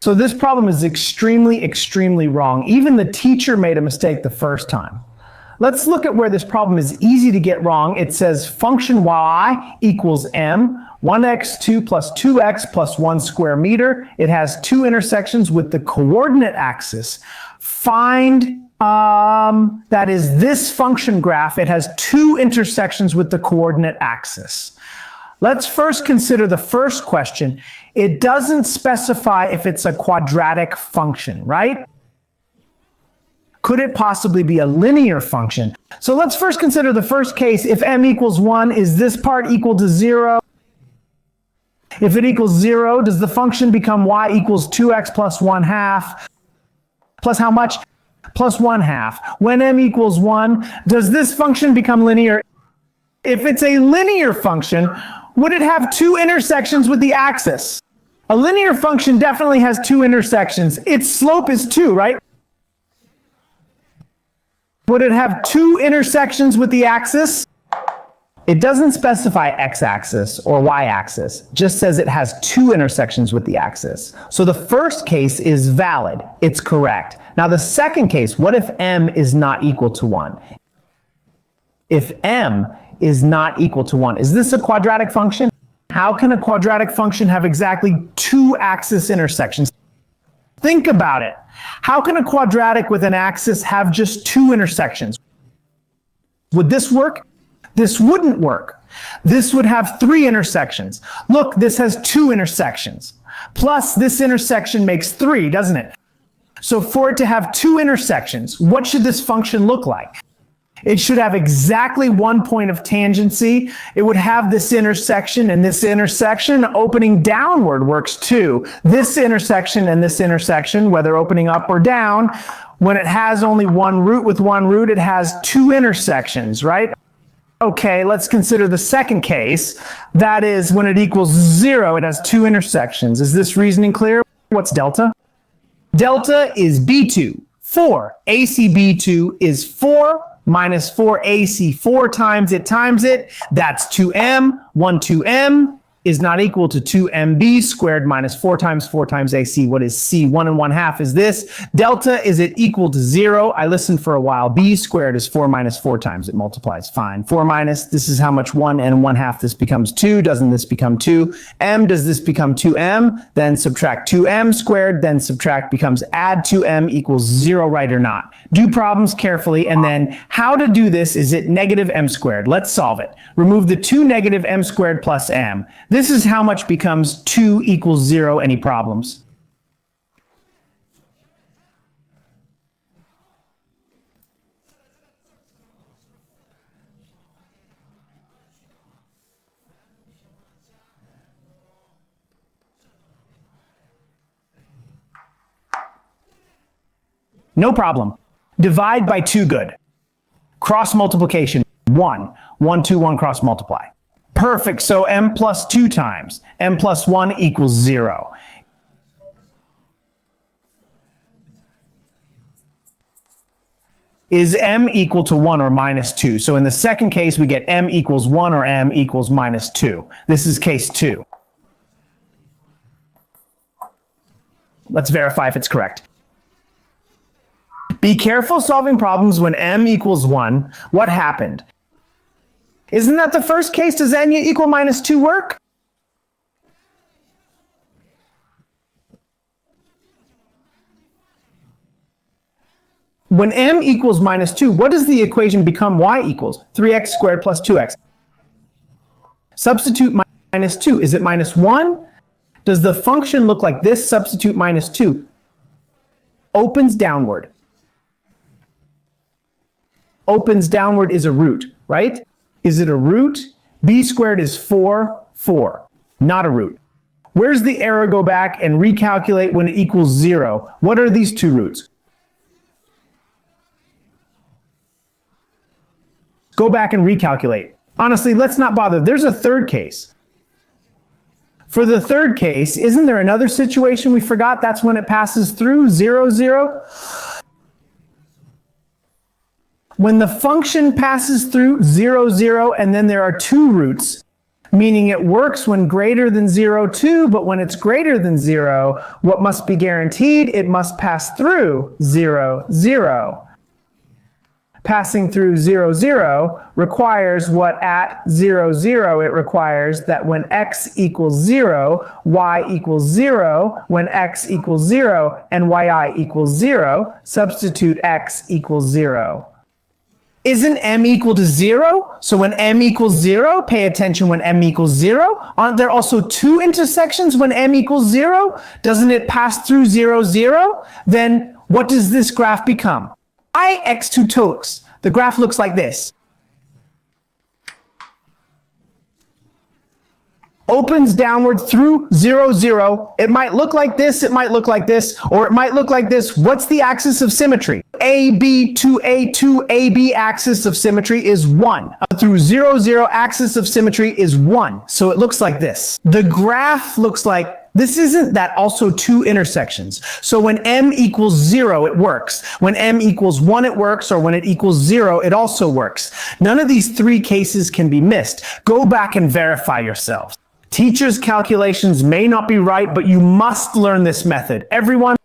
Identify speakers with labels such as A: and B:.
A: So this problem is extremely, extremely wrong. Even the teacher made a mistake the first time. Let's look at where this problem is easy to get wrong. It says function y equals m, 1x2 plus 2x plus 1 square meter. It has two intersections with the coordinate axis. Find, that is this function graph. It has two intersections with the coordinate axis. Let's first consider the first question. It doesn't specify if it's a quadratic function, right? Could it possibly be a linear function? So let's first consider the first case. If m equals 1, is this part equal to 0? If it equals 0, does the function become y equals 2x plus 1/2? Plus how much? Plus 1/2. When m equals 1, does this function become linear? If it's a linear function, would it have two intersections with the axis? A linear function definitely has two intersections. Its slope is 2, right? Would it have two intersections with the axis? It doesn't specify x-axis or y-axis. It just says it has two intersections with the axis. So the first case is valid. It's correct. Now the second case, what if m is not equal to 1? If m is not equal to 1, is this a quadratic function? How can a quadratic function have exactly two axis intersections? Think about it. How can a quadratic with an axis have just two intersections? Would this work? This wouldn't work. This would have three intersections. Look, this has two intersections. Plus this intersection makes 3, doesn't it? So for it to have two intersections, what should this function look like? It should have exactly one point of tangency. It would have this intersection, and this intersection opening downward works too. This intersection and this intersection, whether opening up or down, when it has only one root with one root, it has two intersections, right? Okay, let's consider the second case. That is when it equals 0, it has two intersections. Is this reasoning clear? What's delta? Delta is B2, 4. AC B2 is 4 minus 4AC, 4 times it, that's 2m. 1 2m is not equal to 2mb squared minus 4 times AC. What is C? 1 and 1/2 is this. Delta, is it equal to 0? I listened for a while. B squared is 4 minus 4 times. It multiplies. Fine. 4 minus, this is how much 1 and 1/2 this becomes 2. Doesn't this become 2? M, does this become 2m? Then subtract 2m squared, then subtract becomes add 2m equals 0, right or not? Do problems carefully, and then how to do this is it negative m squared. Let's solve it. Remove the 2 negative m squared plus m. This is how much becomes 2 equals 0. Any problems? No problem. Divide by 2, good. Cross multiplication, 1. 1, 2, 1, cross multiply. Perfect, so m plus 2 times. M plus 1 equals 0. Is m equal to 1 or minus 2? So in the second case, we get m equals 1 or m equals minus 2. This is case 2. Let's verify if it's correct. Be careful solving problems when m equals 1. What happened? Isn't that the first case? Does n equal minus 2 work? When m equals minus 2, what does the equation become? Y equals 3x squared plus 2x. Substitute minus 2. Is it minus 1? Does the function look like this? Substitute minus 2. Opens downward. Opens downward is a root, right? Is it a root? B squared is 4, 4. Not a root. Where's the error? Go back and recalculate when it equals 0. What are these two roots? Go back and recalculate. Honestly, let's not bother. There's a third case. For the third case, isn't there another situation we forgot? That's when it passes through 0, 0. When the function passes through 0, 0, and then there are two roots, meaning it works when greater than 0 too, but when it's greater than 0, what must be guaranteed? It must pass through 0, 0. Passing through 0, 0 requires what at 0, 0, it requires that when x equals 0, y equals 0, when x equals 0, and yi equals 0, substitute x equals 0. Isn't m equal to 0? So when m equals 0, pay attention when m equals 0. Aren't there also two intersections when m equals 0? Doesn't it pass through 0, 0? Then what does this graph become? Ix2 tolux. The graph looks like this. Opens downward through 0, 0. It might look like this, it might look like this, or it might look like this. What's the axis of symmetry? AB to A2 AB axis of symmetry is 1. Through 0, 0 axis of symmetry is 1. So it looks like this. The graph looks like this. Isn't that also two intersections? So when m equals 0, it works. When m equals 1, it works, or when it equals 0, it also works. None of these three cases can be missed. Go back and verify yourselves. Teachers' calculations may not be right, but you must learn this method. Everyone,